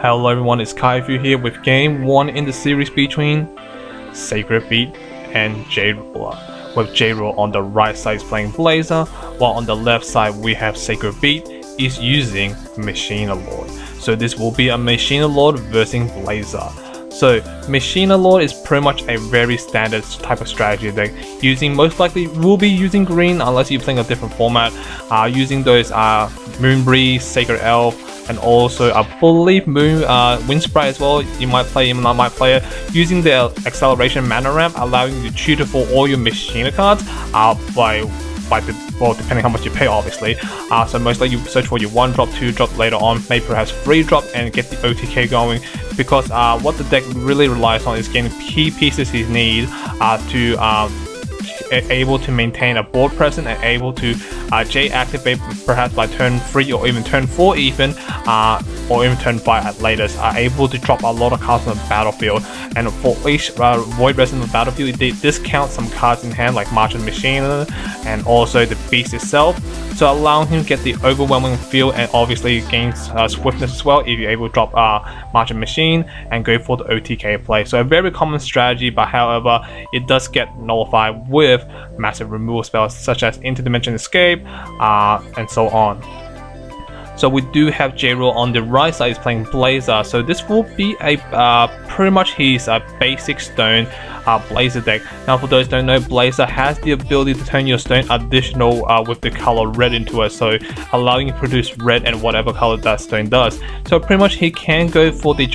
Hello everyone, it's Kaifu here with game 1 in the series between Sacred Beat and J-Ruler. With J-Ruler on the right side is playing Blazer, while on the left side we have Sacred Beat is using Machina Lord. So this will be a Machina Lord versus Blazer. So Machina Lord is pretty much a very standard type of strategy deck. Most likely will be using green unless you're playing a different format. Using those Moonbreeze, Sacred Elf, and also I believe Wind Sprite as well. You might play him, I might play it. Using the acceleration mana ramp, allowing you to tutor for all your Machina cards depending how much you pay, obviously. So most likely you search for your 1-drop, 2-drop later on, maybe perhaps 3-drop, and get the OTK going. Because what the deck really relies on is getting key pieces he needs to able to maintain a board presence and able to J activate perhaps by turn 3 or even turn 4 even, or even turn 5 at latest, are able to drop a lot of cards on the battlefield. And for each Void Resin on the battlefield, they discount some cards in hand like Machina and also the Beast itself, so allowing him to get the overwhelming feel and obviously gains swiftness as well if you're able to drop Machine and go for the OTK play. So a very common strategy, but however it does get nullified with massive removal spells such as Interdimension Escape and so on. So we do have J-Ruler on the right side is playing Blazer. So this will be a pretty much his basic stone Blazer deck. Now for those who don't know, Blazer has the ability to turn your stone additional with the color red into it, so allowing you to produce red and whatever color that stone does. So pretty much he can go for the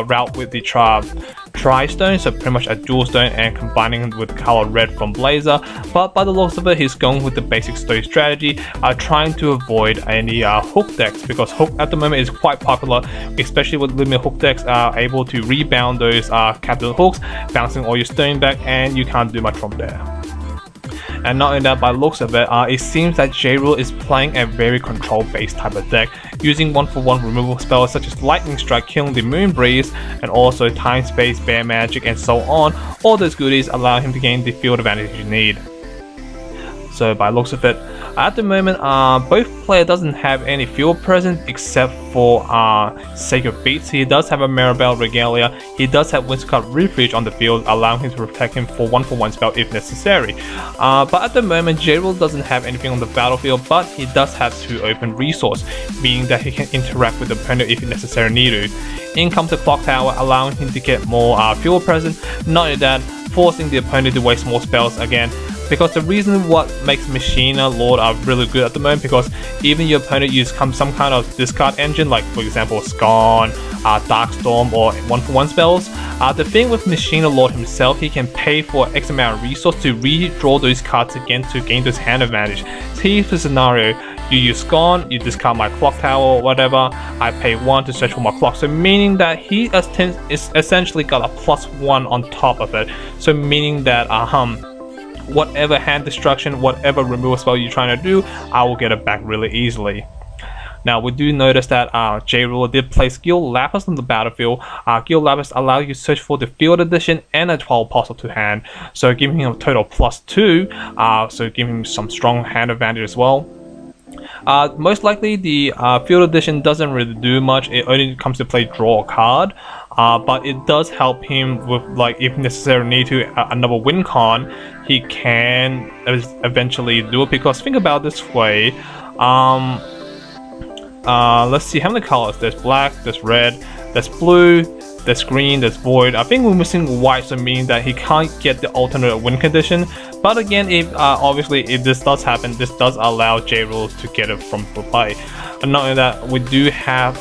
route with the Tri-Stone, so pretty much a dual stone and combining it with color red from Blazer. But by the looks of it, he's going with the basic stone strategy, trying to avoid any hook decks, because hook at the moment is quite popular, especially with limit hook decks able to rebound those capital hooks, bouncing all your stone back, and you can't do much from there. And not only that, by looks of it, it seems that J-Ruler is playing a very control-based type of deck, using 1-for-1 removal spells such as Lightning Strike, killing the Moonbreeze, and also Time Space, Bear Magic, and so on. All those goodies allow him to gain the field advantage you need. So by looks of it, at the moment, both players doesn't have any field presence except for Sacred Beats. He does have a Maribel Regalia. He does have Windscard Refuge on the field, allowing him to protect him for 1-for-1 spell if necessary. But at the moment, J-Ruler doesn't have anything on the battlefield, but he does have 2 open resource, meaning that he can interact with the opponent if necessary need to. In comes the Clock Tower, allowing him to get more field presence. Not only that, forcing the opponent to waste more spells again. Because the reason what makes Machina Lord really good at the moment, because even your opponent use some kind of discard engine, like for example Scorn, Darkstorm, or 1-for-1 spells. The thing with Machina Lord himself, he can pay for X amount of resource to redraw those cards again to gain this hand advantage. See the scenario, you use Scorn, you discard my Clock Tower or whatever, I pay 1 to search for my clock, so meaning that he is essentially got a +1 on top of it. So meaning that whatever hand destruction, whatever removal spell you're trying to do, I will get it back really easily. Now we do notice that J-Ruler did place Guild Lapis on the battlefield. Guild Lapis allows you to search for the Field Edition and a 12 puzzle to hand, so giving him a total +2, so giving him some strong hand advantage as well. Most likely the Field Edition doesn't really do much, it only comes to play draw a card. But it does help him with, like, if necessary need to another win con, he can eventually do it. Because think about it this way, let's see how many colors. There's black, there's red, there's blue, there's green, there's void. I think we're missing white, so meaning that he can't get the alternate win condition. But again, if obviously if this does happen, this does allow J-Ruler to get it from play. And not only that, we do have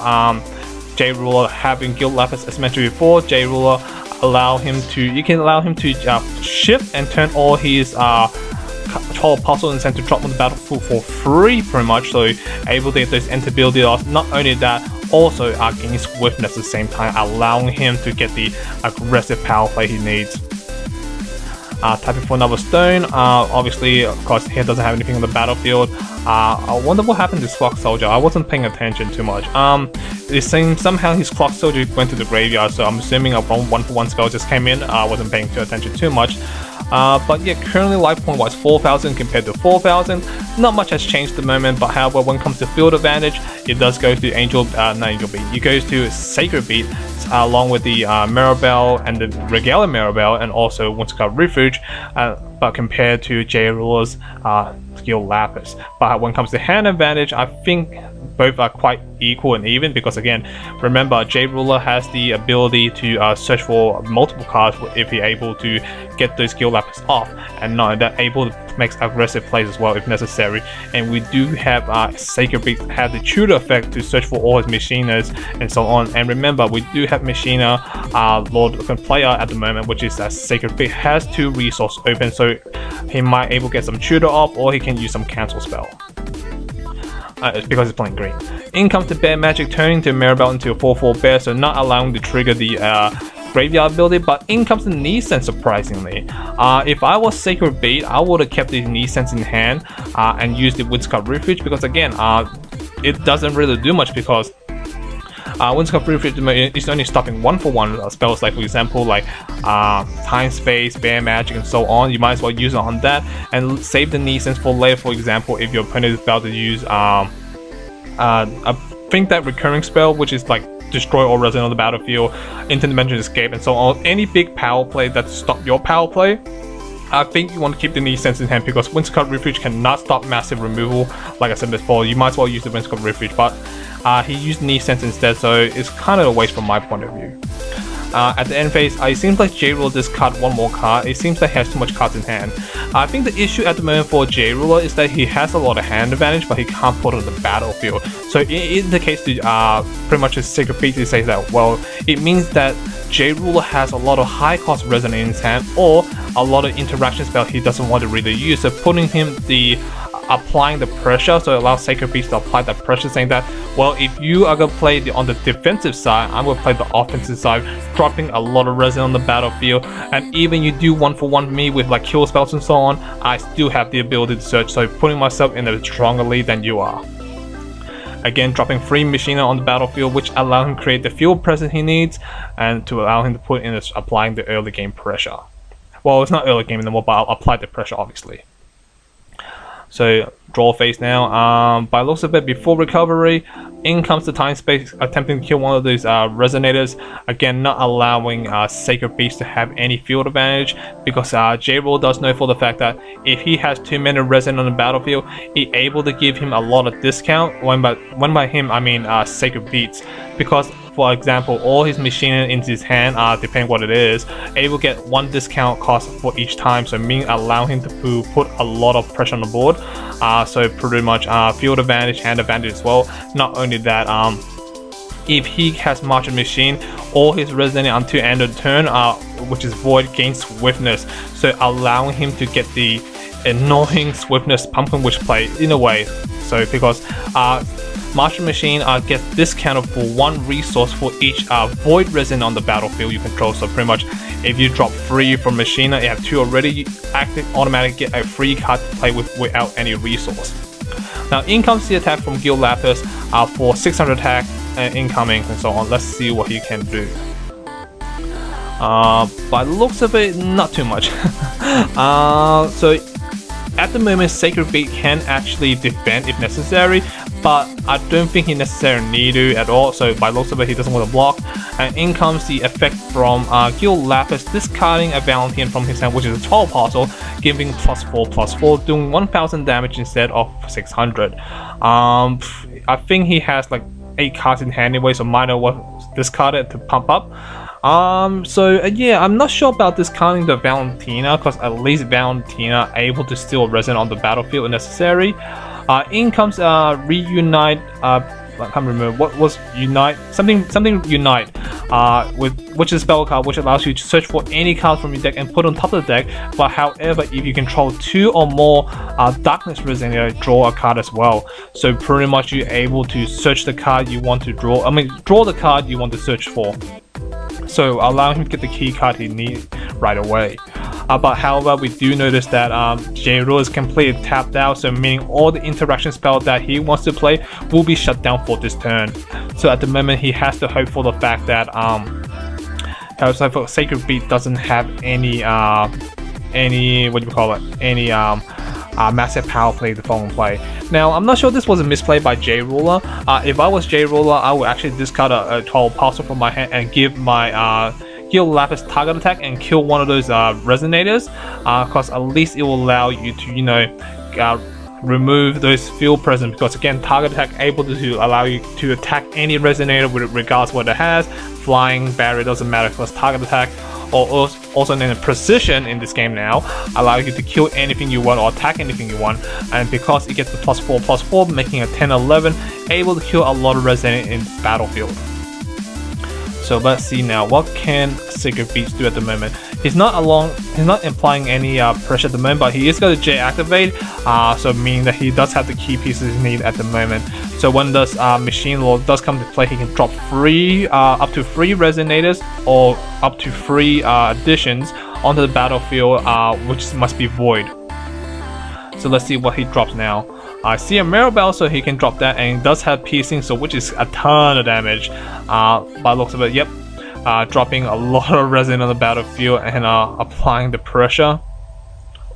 J-Ruler having Guild Lapis, as mentioned before. J-Ruler you can allow him to shift and turn all his 12 puzzles and send to drop on the battlefield for free, pretty much. So able to get those enter ability off. Not only that, also gain swiftness at the same time, allowing him to get the aggressive power play he needs. Tapping for another stone. Obviously, of course, he doesn't have anything on the battlefield. I wonder what happened to Slug Soldier. I wasn't paying attention too much. it seems somehow his clock soldier went to the graveyard, so I'm assuming a 1-for-1 spell just came in. I wasn't paying attention too much. But yeah, currently life point wise 4,000 compared to 4,000. Not much has changed at the moment, but however, when it comes to field advantage, it does go to not Angel Beat. It goes to Sacred Beat along with the Mirabelle and the Regalia Mirabelle, and also Whimsicott Refuge. But compared to J Ruler's Skill Lapis. But when it comes to hand advantage, I think both are quite equal and even, because again, remember, J Ruler has the ability to search for multiple cards if he's able to get those Skill Lapis off, and not that able to make aggressive plays as well if necessary. And we do have Sacred Beat have the tutor effect to search for all his Machinas and so on. And remember, we do have Machina Lord Player at the moment, which is that Sacred Beat has 2 resources open, so he might able to get some tutor off, or he can use some cancel spell. It's because it's playing green. In comes the Bear Magic, turning the Mirabelle into a 4/4 bear, so not allowing to trigger the graveyard ability. But in comes the Knee Sense, surprisingly. If I was Sacred Beat, I would have kept the Knee Sense in hand and used the Whimsicott Refuge, because again, it doesn't really do much, because Whimsicott Refuge is only stopping 1-for-1 spells, like for example, like Time Space, Bear Magic, and so on. You might as well use it on that and save the Knee Sense for later. For example, if your opponent is about to use I think that recurring spell, which is like destroy all resident on the battlefield, interdimensional escape, and so on. Any big power play that stop your power play, I think you want to keep the Knee Sense in hand, because Whimsicott Refuge cannot stop massive removal. Like I said before, you might as well use the Whimsicott Refuge, but he used Knee Sense instead, so it's kind of a waste from my point of view. At the end phase, it seems like J Ruler discard 1 more card. It seems like he has too much cards in hand. I think the issue at the moment for J Ruler is that he has a lot of hand advantage, but he can't put it on the battlefield. So it indicates to pretty much his Sacred Beat to say that, well, it means that J Ruler has a lot of high cost resonance in his hand, or a lot of interaction spell he doesn't want to really use. So putting him applying the pressure, so it allows Sacred Beast to apply that pressure, saying that, well, if you are going to play on the defensive side, I'm going to play the offensive side, dropping a lot of resin on the battlefield, and even you do 1-for-1 me with like kill spells and so on, I still have the ability to search, so putting myself in a stronger lead than you are. Again, dropping 3 Machina on the battlefield, which allow him to create the field presence he needs, and to allow him to put in applying the early game pressure. Well, it's not early game anymore, but I'll apply the pressure, obviously. So draw phase now. By looks of it, before recovery, in comes the Time Space, attempting to kill one of these resonators. Again, not allowing Sacred Beast to have any field advantage, because J-Roll does know for the fact that if he has 2 men resin on the battlefield, he's able to give him a lot of discount. When by him, I mean Sacred Beats, because for example, all his Machina into his hand, depending what it is, able to get 1 discount cost for each time, so meaning allow him to put a lot of pressure on the board. So pretty much field advantage, hand advantage as well. Not only that, if he has Martian Machine, all his resident until end of turn, which is Void, gains Swiftness, so allowing him to get the annoying Swiftness Pumpkin Witch play in a way. So because Martian Machine gets discounted for 1 resource for each Void resin on the battlefield you control. So pretty much, if you drop 3 from Machina, you have 2 already, you automatically get a free card to play with without any resource. Now in comes the attack from Gil Lapis for 600 attack incoming and so on. Let's see what he can do. By the looks of it, not too much. So at the moment, Sacred Beat can actually defend if necessary, but I don't think he necessarily need to at all. So by looks of it, he doesn't want to block. And in comes the effect from Gil Lapis, discarding a Valentine from his hand, which is a 12 parcel, giving +4/+4, doing 1000 damage instead of 600. I think he has like 8 cards in hand anyway, so might as well discard it to pump up. Yeah, I'm not sure about discounting the Valentina, because at least Valentina able to steal resin on the battlefield if necessary. In comes Reunite, I can't remember what was Unite, something Unite, which is a spell card which allows you to search for any card from your deck and put on top of the deck. But however, if you control 2 or more Darkness Resonator, draw a card as well. So pretty much you're able to search the card you want to draw. Draw the card you want to search for. So allow him to get the key card he needs right away. But however, we do notice that J-Rule is completely tapped out, so meaning all the interaction spell that he wants to play will be shut down for this turn. So at the moment, he has to hope for the fact that Sacred Beat doesn't have any massive power play the following play. Now, I'm not sure this was a misplay by J-Ruler. If I was J-Ruler, I would actually discard a 12 Parcel from my hand and give my Heal Lapis target attack and kill one of those resonators, because at least it will allow you to, you know, remove those field presence, because again, target attack able to allow you to attack any resonator regardless what it has. Flying, barrier, doesn't matter, because target attack, or also in precision in this game now, allow you to kill anything you want or attack anything you want, and because it gets the +4/+4, making a 10/11, able to kill a lot of resonator in battlefield. So let's see now, what can Sacred Beats do at the moment? He's not implying any pressure at the moment, but he is going to J activate, so meaning that he does have the key pieces he needs at the moment. So when this Machine Lord does come to play, he can drop up to 3 resonators or up to 3 additions onto the battlefield, which must be void. So let's see what he drops now. I see a Mirabelle, so he can drop that, and he does have piercing, so which is a ton of damage. By looks of it, yep, dropping a lot of resin on the battlefield and applying the pressure.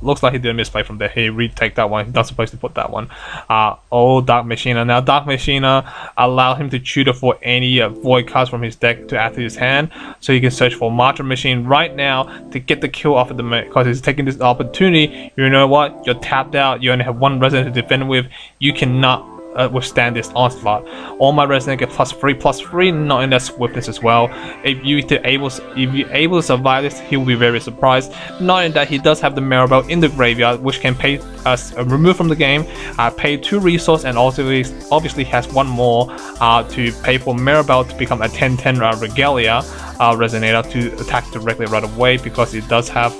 Looks like he did a misplay from there. He retake that one. He's not supposed to put that one. Dark Machina. Now, Dark Machina allow him to tutor for any void cards from his deck to add to his hand, so he can search for Martyr Machine right now to get the kill off of the mate, because he's taking this opportunity. You know what? You're tapped out. You only have 1 resident to defend with. You cannot withstand this onslaught. All my resident get +3/+3, not in that swiftness as well. If you're able to survive this, he will be very surprised. Not in that he does have the Mirabelle in the graveyard, which can pay us remove from the game, pay 2 resource, and also obviously has 1 more to pay for Mirabelle to become a 10/10 Regalia resonator to attack directly right away, because it does have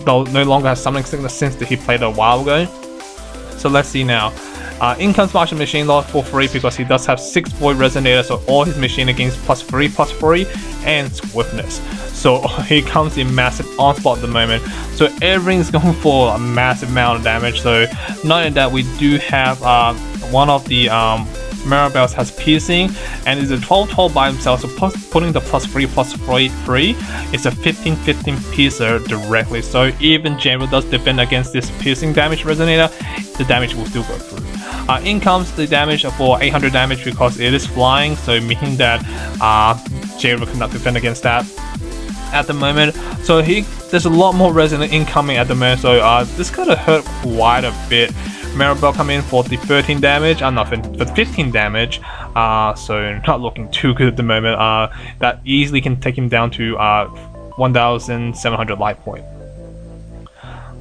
no longer has Summoning Sickness since he played a while ago. So let's see now. In comes Martian Machine Lord for free, because he does have 6 Void Resonators, so all his machine gains +3/+3 and swiftness. So he comes in massive onslaught at the moment. So everything's going for a massive amount of damage. So not in that we do have one of the Mirabelles has piercing, and is a 12/12 by himself, so putting the +3/+3 is a 15/15 piercer directly. So even General does defend against this piercing damage resonator, the damage will still go through. In comes the damage for 800 damage, because it is flying, so meaning that General cannot defend against that at the moment. So there's a lot more resonant incoming at the moment, so this gotta hurt quite a bit. Mirabelle come in for the 13 damage, for 15 damage, so not looking too good at the moment. That easily can take him down to 1,700 life point.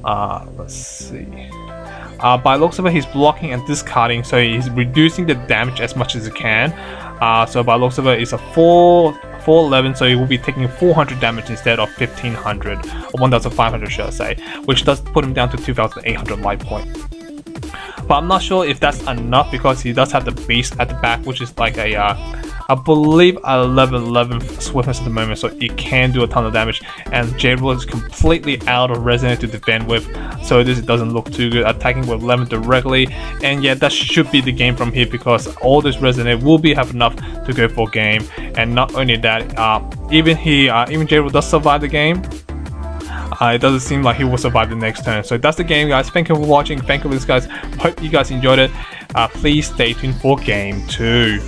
Let's see. By looks of it, he's blocking and discarding, so he's reducing the damage as much as he can. So by looks of it, it's a 411, so he will be taking 400 damage instead of 1,500, or 1,500 should I say, which does put him down to 2,800 life point. But I'm not sure if that's enough, because he does have the beast at the back, which is like a I believe a 11/11 swiftness at the moment, so it can do a ton of damage. And J-Rule is completely out of resonance to defend with, so this doesn't look too good. Attacking with 11 directly, and yeah, that should be the game from here, because all this resonance will have enough to go for game. And not only that, even J-Rule does survive the game. It doesn't seem like he will survive the next turn. So that's the game, guys. Thank you for watching. Thank you, guys. Hope you guys enjoyed it. Please stay tuned for game 2.